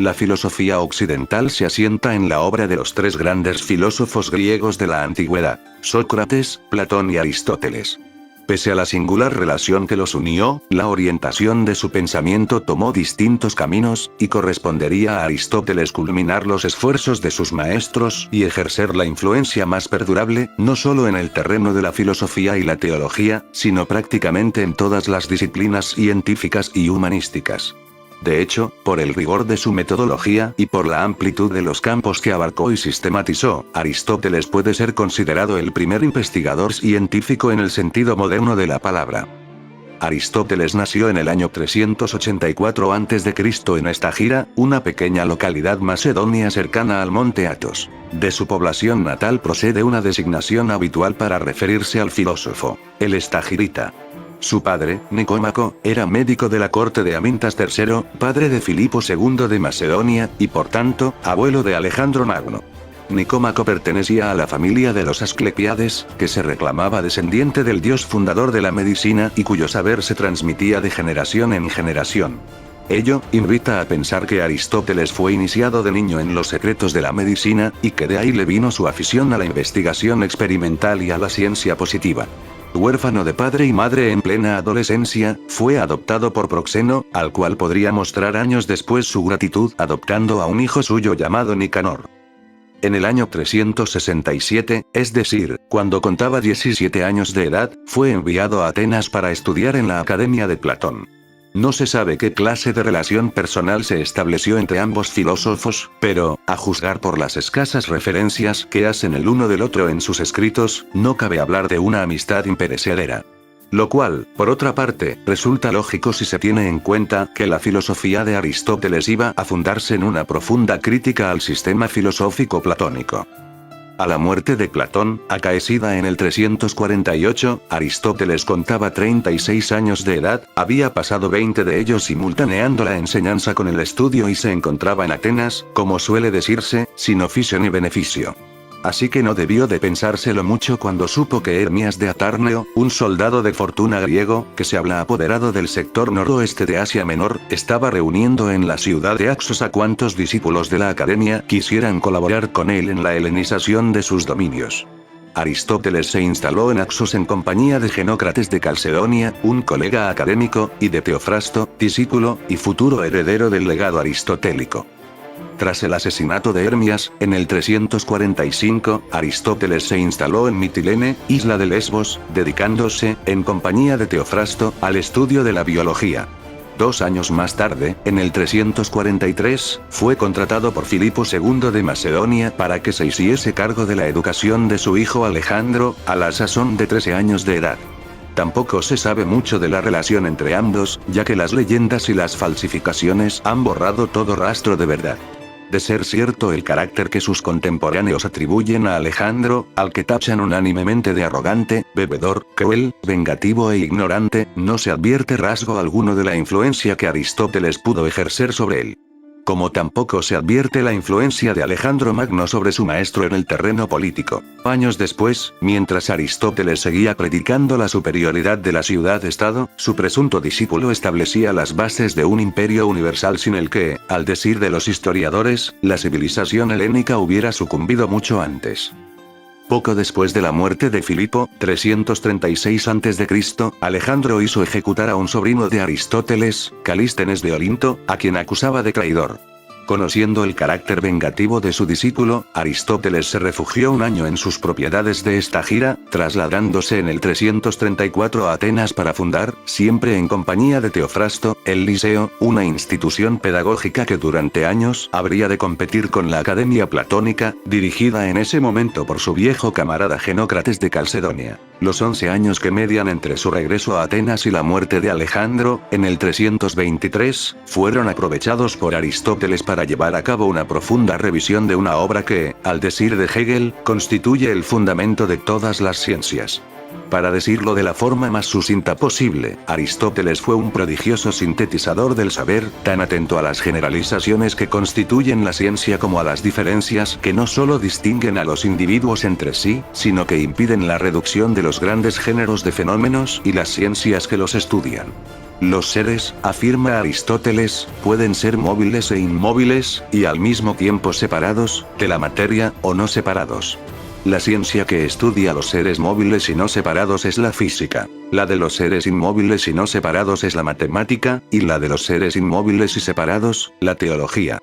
La filosofía occidental se asienta en la obra de los tres grandes filósofos griegos de la antigüedad, Sócrates, Platón y Aristóteles. Pese a la singular relación que los unió, la orientación de su pensamiento tomó distintos caminos, y correspondería a Aristóteles culminar los esfuerzos de sus maestros y ejercer la influencia más perdurable, no solo en el terreno de la filosofía y la teología, sino prácticamente en todas las disciplinas científicas y humanísticas. De hecho, por el rigor de su metodología y por la amplitud de los campos que abarcó y sistematizó, Aristóteles puede ser considerado el primer investigador científico en el sentido moderno de la palabra. Aristóteles nació en el año 384 a.C. en Estagira, una pequeña localidad macedonia cercana al monte Athos. De su población natal procede una designación habitual para referirse al filósofo, el estagirita. Su padre, Nicómaco, era médico de la corte de Amintas III, padre de Filipo II de Macedonia, y por tanto, abuelo de Alejandro Magno. Nicómaco pertenecía a la familia de los Asclepiades, que se reclamaba descendiente del dios fundador de la medicina y cuyo saber se transmitía de generación en generación. Ello invita a pensar que Aristóteles fue iniciado de niño en los secretos de la medicina, y que de ahí le vino su afición a la investigación experimental y a la ciencia positiva. Huérfano de padre y madre en plena adolescencia, fue adoptado por Proxeno, al cual podría mostrar años después su gratitud adoptando a un hijo suyo llamado Nicanor. En el año 367, es decir, cuando contaba 17 años de edad, fue enviado a Atenas para estudiar en la Academia de Platón. No se sabe qué clase de relación personal se estableció entre ambos filósofos, pero, a juzgar por las escasas referencias que hacen el uno del otro en sus escritos, no cabe hablar de una amistad imperecedera. Lo cual, por otra parte, resulta lógico si se tiene en cuenta que la filosofía de Aristóteles iba a fundarse en una profunda crítica al sistema filosófico platónico. A la muerte de Platón, acaecida en el 348, Aristóteles contaba 36 años de edad, había pasado 20 de ellos simultaneando la enseñanza con el estudio y se encontraba en Atenas, como suele decirse, sin oficio ni beneficio. Así que no debió de pensárselo mucho cuando supo que Hermias de Atárneo, un soldado de fortuna griego, que se habla apoderado del sector noroeste de Asia Menor, estaba reuniendo en la ciudad de Axos a cuantos discípulos de la academia quisieran colaborar con él en la helenización de sus dominios. Aristóteles se instaló en Axos en compañía de Genócrates de Calcedonia, un colega académico, y de Teofrasto, discípulo, y futuro heredero del legado aristotélico. Tras el asesinato de Hermias, en el 345, Aristóteles se instaló en Mitilene, isla de Lesbos, dedicándose, en compañía de Teofrasto, al estudio de la biología. 2 años más tarde, en el 343, fue contratado por Filipo II de Macedonia para que se hiciese cargo de la educación de su hijo Alejandro, a la sazón de 13 años de edad. Tampoco se sabe mucho de la relación entre ambos, ya que las leyendas y las falsificaciones han borrado todo rastro de verdad. De ser cierto el carácter que sus contemporáneos atribuyen a Alejandro, al que tachan unánimemente de arrogante, bebedor, cruel, vengativo e ignorante, no se advierte rasgo alguno de la influencia que Aristóteles pudo ejercer sobre él. Como tampoco se advierte la influencia de Alejandro Magno sobre su maestro en el terreno político. Años después, mientras Aristóteles seguía predicando la superioridad de la ciudad-estado, su presunto discípulo establecía las bases de un imperio universal sin el que, al decir de los historiadores, la civilización helénica hubiera sucumbido mucho antes. Poco después de la muerte de Filipo, 336 a.C., Alejandro hizo ejecutar a un sobrino de Aristóteles, Calístenes de Olinto, a quien acusaba de traidor. Conociendo el carácter vengativo de su discípulo, Aristóteles se refugió un año en sus propiedades de Estagira, trasladándose en el 334 a Atenas para fundar, siempre en compañía de Teofrasto, el Liceo, una institución pedagógica que durante años habría de competir con la Academia Platónica, dirigida en ese momento por su viejo camarada Genócrates de Calcedonia. Los 11 años que median entre su regreso a Atenas y la muerte de Alejandro, en el 323, fueron aprovechados por Aristóteles para llevar a cabo una profunda revisión de una obra que, al decir de Hegel, constituye el fundamento de todas las ciencias. Para decirlo de la forma más sucinta posible, Aristóteles fue un prodigioso sintetizador del saber, tan atento a las generalizaciones que constituyen la ciencia como a las diferencias que no solo distinguen a los individuos entre sí, sino que impiden la reducción de los grandes géneros de fenómenos y las ciencias que los estudian. Los seres, afirma Aristóteles, pueden ser móviles e inmóviles, y al mismo tiempo separados, de la materia, o no separados. La ciencia que estudia los seres móviles y no separados es la física. La de los seres inmóviles y no separados es la matemática, y la de los seres inmóviles y separados, la teología.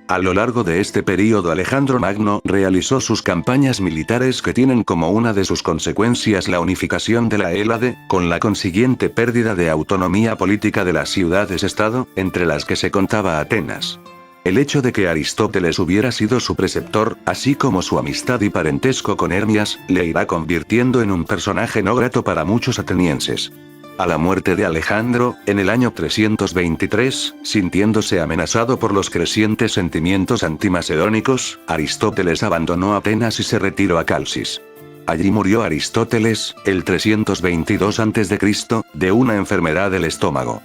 A lo largo de este período Alejandro Magno realizó sus campañas militares que tienen como una de sus consecuencias la unificación de la Hélade, con la consiguiente pérdida de autonomía política de las ciudades-estado, entre las que se contaba Atenas. El hecho de que Aristóteles hubiera sido su preceptor, así como su amistad y parentesco con Hermias, le irá convirtiendo en un personaje no grato para muchos atenienses. A la muerte de Alejandro, en el año 323, sintiéndose amenazado por los crecientes sentimientos antimacedónicos, Aristóteles abandonó Atenas y se retiró a Calcis. Allí murió Aristóteles, el 322 a.C., de una enfermedad del estómago.